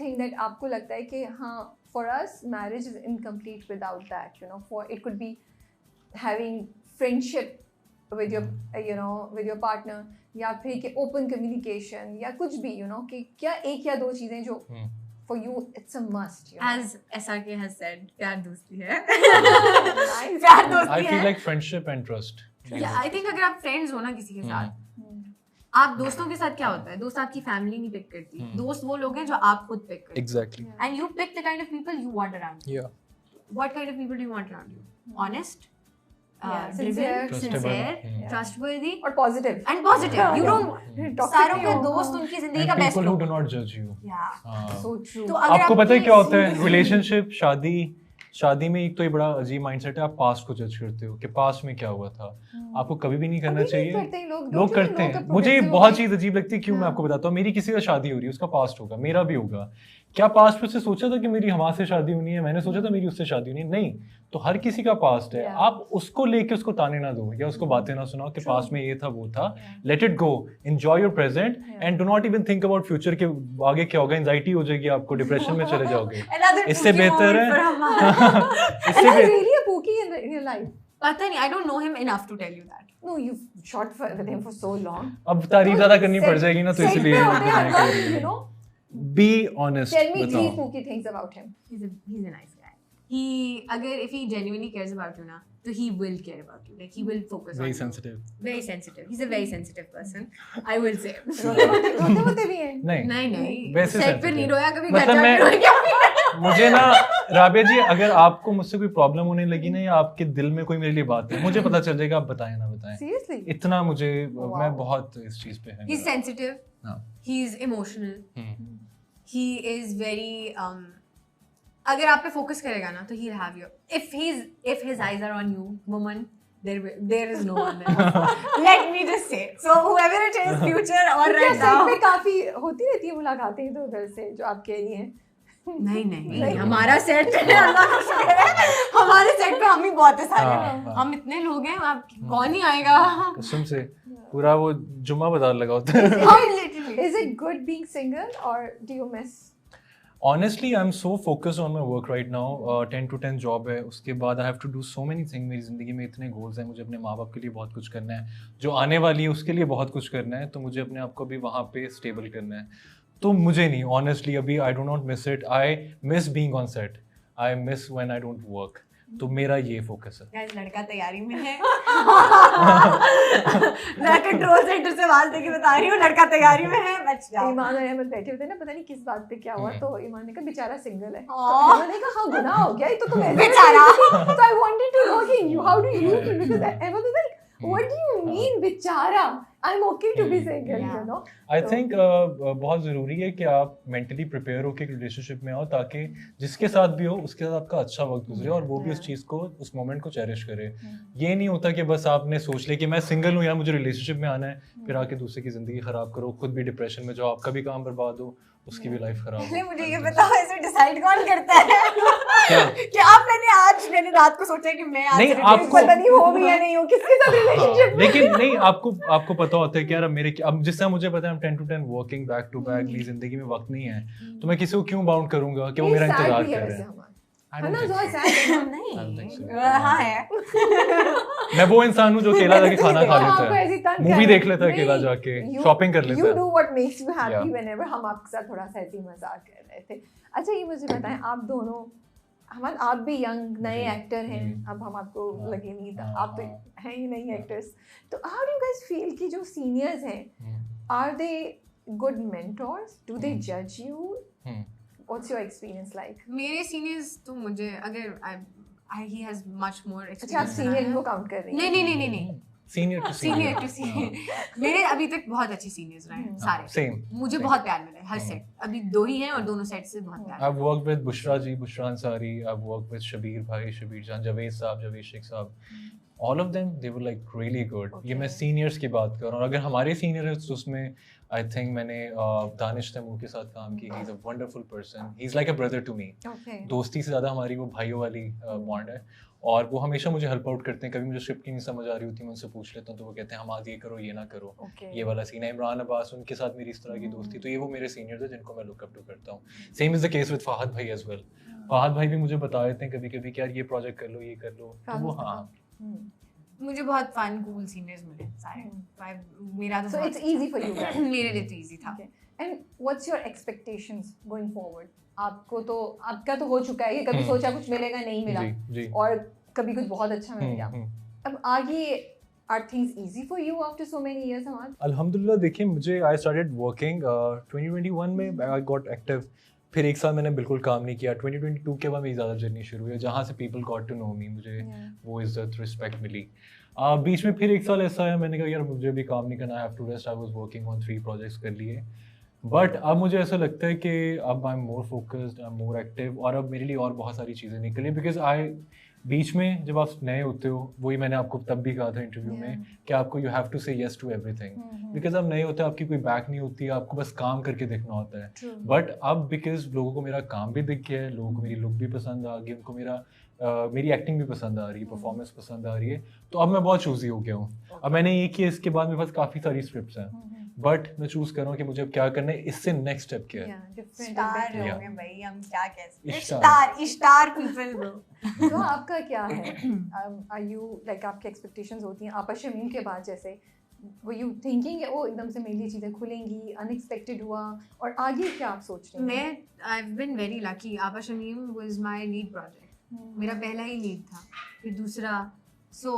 Thing that आपको लगता है कि हाँ for us marriage is incomplete without that, you know, for it could be having friendship with your with your partner, या फिर कि ओपन कम्युनिकेशन या कुछ भी, यू नो, कि क्या एक या दो चीजें जो for you it's a must, you know? As SRK has said, प्यार दोस्ती है. प्यार दोस्ती है. I feel like friendship and trust. Yeah, I think अगर आप फ्रेंड्स हो ना किसी के साथ, आप दोस्तों के साथ क्या होता है, दोस्त आपकी फैमिली नहीं पिक करती, दोस्त वो लोग हैं जो आप खुद पिक करते हैं. Exactly. And you pick the kind of people you want around you. Yeah. What kind of people do you want around you? Honest, sincere, trustworthy, और positive. And positive. You don't सारों के दोस्त उनकी जिंदगी का best people who do not judge you. Yeah. So true. तो अगर आपको पता है क्या होता है रिलेशनशिप, शादी में एक तो ये बड़ा अजीब माइंडसेट है, आप पास्ट को जज करते हो कि पास्ट में क्या हुआ था. आपको कभी भी नहीं करना चाहिए. लोग करते हैं. मुझे ये बहुत चीज अजीब लगती है. क्यों? मैं आपको बताता हूँ. मेरी किसी का शादी हो रही है, उसका पास्ट होगा, मेरा भी होगा. क्या पास्ट में से सोचा था कि मेरी हमारे से शादी होनी है? मैंने सोचा था मेरी उससे शादी होनी है? नहीं. तो हर किसी का पास्ट है. आप उसको लेके उसको ताने ना दो या उसको बातें ना सुनाओ कि पास्ट में ये था वो था. Let it go. Enjoy your present and do not even think about future के आगे क्या होगा. एंजाइटी हो जाएगी आपको, डिप्रेशन में चले जाओगे. इससे बेहतर है पता नहीं, I don't know him enough to tell you that. No, you've shot with him for so long. अब तारीफ ज्यादा करनी पड़ जाएगी ना, तो इसलिए you know. Be honest. Tell me 3 spooky things about him. He's a nice guy. If he genuinely cares about you ना, तो he will care about you. Like he will focus on you. Very sensitive. Very sensitive. He's a very sensitive person. I will say. रोते भी हैं. नहीं. वैसे set पे नहीं रोया कभी. मतलब मैं मुझे ना राबिया जी, अगर आपको मुझसे कोई प्रॉब्लम होने लगी ना या आपके दिल में कोई मेरे लिए बात है, मुझे पता चल जाएगा. आप बताएं ना बताएं. Seriously? इतना मुझे मैं बहुत इस चीज पे है. He's sensitive. He's emotional. He is very अगर आप पे फोकस करेगा ना तो he'll have you. If his eyes are on you, woman, there is no one there. Let me just say. So whoever it is, future or right now. पे काफी होती रहती है मुलाकातें इधर उधर से जो आप कह रही हैं. नहीं हमारा सेट है, अल्लाह का शुक्र है, हमारे सेट पे हम ही बहुत है सारे. हम इतने लोग हैं, आप कौन ही आएगा. कसम से पूरा वो जुम्मा बाजार लगा होता है. Is it good being single or do you miss? Honestly, I'm so focused on my work right now. 10 to 10 job है, उसके बाद I have to do so many things. मेरी ज़िंदगी में इतने गोल्स हैं. मुझे अपने माँ बाप के लिए बहुत कुछ करना है, जो आने वाली है उसके लिए बहुत कुछ करना है. तो मुझे अपने आप को भी वहाँ पे स्टेबल करना है. तो मुझे नहीं, ऑनेस्टली अभी I do not miss it. I miss being on set. I miss when I don't work. तो मेरा ये फोकस है. गाइस, लड़का तैयारी में है. मैं कंट्रोल सेंटर से आवाज देके बता रही हूँ, लड़का तैयारी में है. बच जाओ. ईमान और अहमद बैठे हुए थे ना, पता नहीं किस बात पे क्या हुआ, तो ईमान ने कहा बेचारा सिंगल है. तो मैंने कहा हाँ गुनाह हो गया, ये तो तुम ऐसे बेचारा. तो I wanted to know कि you how do you feel, because Ahmed was like what do you mean बेचारा? I'm okay to be single, you know. I think बहुत ज़रूरी है कि आप मेंटली प्रिपेयर हो के एक रिलेशनशिप में आओ, ताकि जिसके साथ भी हो उसके साथ आपका अच्छा वक्त गुजरे और वो भी उस चीज़ को, उस मोमेंट को चेरिश करे. ये नहीं होता कि बस आपने सोच लिया कि मैं सिंगल हूँ यार, मुझे रिलेशनशिप में आना है, फिर आके दूसरे की ज़िंदगी ख़राब करो, खुद भी डिप्रेशन में जाओ, आपका भी काम बर्बाद हो, उसकी भी लाइफ खराब. पहले मुझे ये बताओ, ऐसे डिसाइड कौन करता है कि आप मैंने रात को सोचा कि मैं आज पता नहीं हो भी या नहीं हो किसके साथ रिलेशनशिप. लेकिन नहीं, आपको पता होता है कि यार अब जिस तरह मुझे पता है 10 to 10 working back to back, मेरी जिंदगी में वक्त नहीं है, तो मैं किसी को क्यों बाउंड करूंगा कि वो मेरा इंतजार कर रहे हैं. मैं वो इंसान हूँ जो अकेला जाके खाना खा लेता है, मूवी देख लेता है अकेला जाके, शॉपिंग कर लेता है. You do what makes you happy whenever. हम आपके साथ थोड़ा सा ऐसे मजाक कर रहे थे. अच्छा, ये मुझे बताएं, आप दोनों, आप भी यंग नए एक्टर हैं, अब हम आपको लगे नहीं था, आप तो हैं ही नहीं एक्टर्स. तो how do you guys feel कि जो सीनियर्स हैं, are they good mentors? Do they जज you? What's your experience like? मेरे सीनियर्स तो मुझे, अगर he has much more experience. अच्छा, आप सीनियर को काउंट कर रही हैं? नहीं. Senior to senior. मेरे अभी तक बहुत अच्छे सीनियर्स रहे हैं सारे. सेम. मुझे बहुत प्यार मिला है हर सेट. अभी 2 ही हैं और दोनों सेट से बहुत प्यार. I've worked with Bushra ji, Bushra Ansari. I've worked with Shabir भाई, शबीर जान, जावेद साहब, जावेद शेख साहब. All of them, they were like really good. ये मैं सीनियर्स की बात कर रहा हूँ. और अगर हमारे सीनियर है तो उसमें I think मैंने दानिश तैमूर के साथ काम की. He's a wonderful person. He's like a brother to me. दोस्ती से ज़्यादा हमारी वो भाइयों वाली बॉन्ड है. और वो हमेशा मुझे हेल्प आउट करते हैं। कभी मुझे स्क्रिप्ट की नहीं समझ आ रही होती, मैं उनसे पूछ लेता हूँ तो वो कहते हैं हम आज ये करो ये ना करो, ये वाला सीन है। इमरान अब्बास, उनके साथ मेरी इस तरह की दोस्ती, तो ये वो मेरे सीनियर्स हैं जिनको मैं लुक अप टू करता हूँ। Same is the case with Fahad भाई एज वेल। फहद भाई भी मुझे बता देते हैं कभी कभी कि यार ये प्रोजेक्ट कर लो, ये कर लो, तो वो हाँ। मुझे बहुत फन कूल सीनियर्स मिले सारे। मेरा तो so it's easy for you guys. मेरे लिए तो इजी था। And what's your expectations going forward? आपका तो हो चुका है कि कभी सोचा कुछ मिलेगा, नहीं मिला, और कभी कुछ बहुत अच्छा मिल गया। अब आगे are things easy for you after so many years? हमारे अल्हम्दुलिल्लाह देखिए, मुझे I started working 2021 में I got active। फिर एक साल मैंने बिल्कुल काम नहीं किया। 2022 के बाद मेरी ज़्यादा जर्नी शुरू हुई, जहाँ से people got to know me, मुझे वो इज्जत रिस्पेक्ट मिली। बीच में फिर एक साल ऐसा है, मैंने कहा यार मुझे भी काम नहीं करना, I have to rest। I was working on 3 projects कर लिए, बट अब मुझे ऐसा लगता है कि अब I am more focused, I am more active, और अब मेरे लिए और बहुत सारी चीज़ें निकली। बिकॉज बीच में जब आप नए होते हो, वही मैंने आपको तब भी कहा था इंटरव्यू में कि आपको यू हैव टू से येस टू एवरीथिंग, बिकॉज आप नए होते हो, आपकी कोई बैक नहीं होती है, आपको बस काम करके देखना होता है। बट अब बिकॉज लोगों को मेरा काम भी दिख गया है, लोगों को मेरी लुक भी पसंद आ गई, उनको मेरी एक्टिंग भी पसंद आ रही है, परफॉर्मेंस पसंद आ रही है, तो अब मैं बहुत चूजी हो गया हूँ। अब मैंने ये किया, इसके बाद मेरे पास काफ़ी सारी स्क्रिप्ट्स हैं, बट मैं चूज कर रहा हूँ कि मुझे अब क्या करना है, इससे नेक्स्ट स्टेप क्या है। स्टार हो गए भाई, हम क्या कह सकते हैं, स्टार पीपल ब्रो। तो आपका क्या है? आर यू लाइक, आपकी एक्सपेक्टेशंस होती हैं आपा शमीम के बाद, जैसे वो यू थिंकिंग है वो एकदम से मेरे लिए चीज़ें खुलेंगी, अनएक्सपेक्टेड हुआ, और आगे क्या आप सोच रहे हैं? मैं I have been very lucky. आपा Shamim was my lead project, मेरा पहला ही लीड था, फिर दूसरा, सो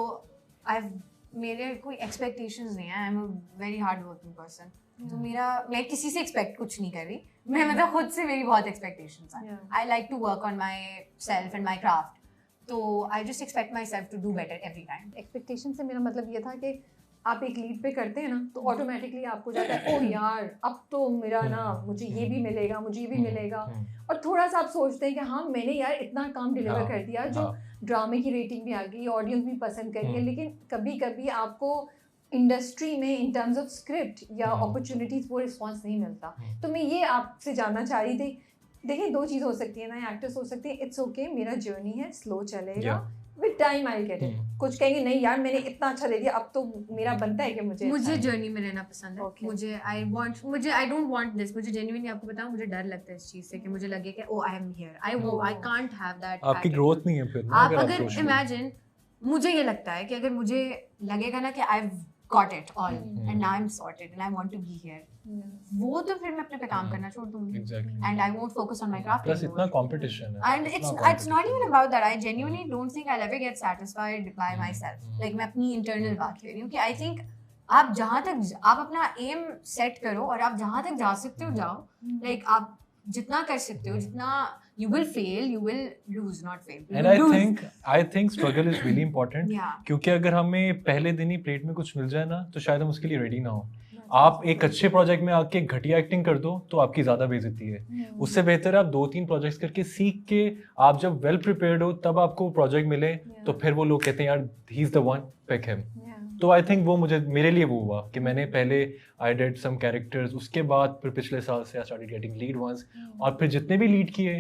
आई मेरे कोई एक्सपेक्टेशंस नहीं है। I am a very hard working person, तो मैं किसी से एक्सपेक्ट कुछ नहीं कर रही, मैं मतलब खुद से मेरी बहुत एक्सपेक्टेशंस हैं। I like to work on my self and my craft, तो I just expect my self to do better every time. Expectation से मेरा मतलब ये था कि आप एक लीड पे करते हैं ना, तो ऑटोमेटिकली आपको जाता है ओह यार अब तो मेरा ना, मुझे ये भी मिलेगा, मुझे ये भी मिलेगा, और थोड़ा सा आप सोचते हैं कि हाँ मैंने यार इतना काम डिलीवर कर दिया, जो ड्रामे की रेटिंग भी आ गई, ऑडियंस भी पसंद करी है, लेकिन कभी कभी आपको इंडस्ट्री में इन टर्म्स ऑफ स्क्रिप्ट या अपॉर्चुनिटीज वो रिस्पॉन्स नहीं मिलता। तो मैं ये आपसे जानना चाह रही थी, देखिए 2 चीज़ हो सकती है ना, एक्टर्स हो सकते हैं इट्स ओके मेरा जर्नी है, स्लो चलेगा, with time I get it. कुछ कहेंगे नहीं यार मैंने इतना अच्छा दे दिया, अब तो मेरा बनता है कि मुझे जर्नी में रहना पसंद है। मुझे आई डोंट वांट दिस, मुझे जेन्युइनली आपको बताऊं, मुझे डर लगता है इस चीज से कि मुझे लगे कि oh I am here, I can't have that. आपकी ग्रोथ नहीं है फिर ना, आप अगर इमेजिन, मुझे ये लगता है कि अगर मुझे लगेगा ना कि I have got it all and now I am sorted and I want to be here, वो तो फिर मैं अपने पे काम करना छोड़ दूंगी, and I won't focus on my craft. Plus इतना कंपटीशन है, and it's not even about that. I genuinely don't think I will ever get satisfied by myself. Like मैं अपनी इंटरनल बात कर रही हूँ कि आई थिंक आप जहाँ तक आप अपना एम सेट करो और आप जहाँ तक जा सकते हो जाओ, लाइक आप जितना कर सकते हो, जितना you will fail, you will lose, not fail. And I think struggle is really important. क्योंकि अगर हमें पहले दिन ही प्लेट में कुछ मिल जाए ना, तो शायद हम उसके लिए रेडी ना हो। आप एक अच्छे प्रोजेक्ट में आके घटिया एक्टिंग कर दो तो आपकी ज्यादा बेइज्जती है। उससे बेहतर है आप 2-3 प्रोजेक्ट्स करके सीख के, आप जब वेल प्रिपेयर्ड हो तब आपको प्रोजेक्ट मिले, तो फिर वो लोग कहते हैं यार he is the one, pick him. तो आई थिंक वो मेरे लिए वो हुआ कि मैंने पहले आई डिड सम कैरेक्टर्स, उसके बाद फिर पिछले साल से I started getting lead ones, और फिर जितने भी लीड किए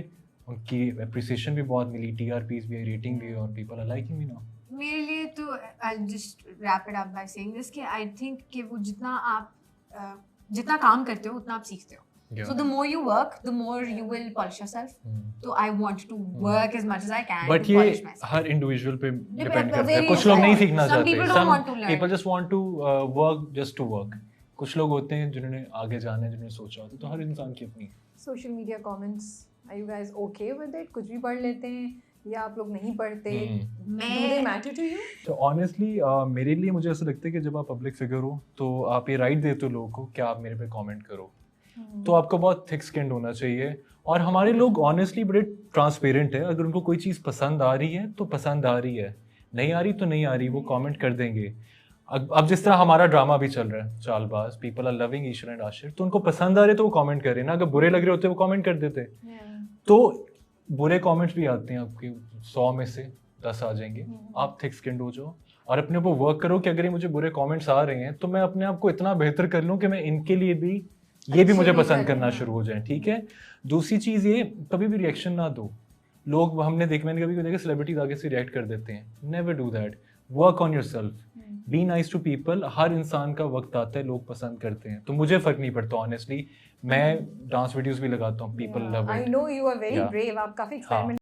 उनकी एप्रिसिएशन भी बहुत मिली, टीआरपीज भी, रेटिंग भी, और people are liking me now. मेरे लिए तो I just wrap it up by saying this कि आई थिंक कि वो जितना काम करते हो उतना आप सीखते हो। So the more you work, the more you will polish yourself. So I want to work as much as I can to polish myself. Her individual पे डिपेंड करता है। कुछ लोग नहीं सीखना चाहते, people just want to work just to work. कुछ लोग होते हैं जिन्होंने आगे जाना है, जिन्होंने सोचा होता है, तो हर इंसान की अपनी। Social media comments, are you guys okay with it? कुछ भी पढ़ लेते हैं या आप लोग नहीं पढ़ते? Do they matter to you? तो ऑनेस्टली मेरे लिए मुझे ऐसा लगता है कि जब आप पब्लिक फिगर हो तो आप ये राइट देते हो लोगों को कि आप मेरे पे कमेंट करो, तो आपको बहुत थिक स्किन्ड होना चाहिए। और हमारे लोग ऑनेस्टली बड़े ट्रांसपेरेंट है, अगर उनको कोई चीज़ पसंद आ रही है तो पसंद आ रही है, नहीं आ रही तो नहीं आ रही, वो कमेंट कर देंगे। अब जिस तरह हमारा ड्रामा भी चल रहा है चालबाज, people are loving Ishar and Ashir, तो उनको पसंद आ रहे तो वो कमेंट कर रहे ना, अगर बुरे लग रहे होते वो कमेंट कर देते। तो बुरे कमेंट्स भी आते हैं, आपके 100 में से 10 आ जाएंगे। आप थिक स्किन्ड हो जाओ और अपने ऊपर वर्क करो कि अगर ये मुझे बुरे कमेंट्स आ रहे हैं तो मैं अपने आप को इतना बेहतर कर लूँ कि मैं इनके लिए भी, ये भी मुझे पसंद करना शुरू हो जाए, ठीक है। दूसरी चीज़ ये, कभी भी रिएक्शन ना दो। लोग हमने मैंने कभी देखा सेलिब्रिटीज आगे से रिएक्ट कर देते हैं, never do that, work on yourself, be nice to people. हर इंसान का वक्त आता है, लोग पसंद करते हैं, तो मुझे फर्क नहीं पड़ता ऑनेस्टली। मैं डांस वीडियोस भी लगाता हूँ, people love it. I know you are very brave, आप काफी एक्सपेरिमेंट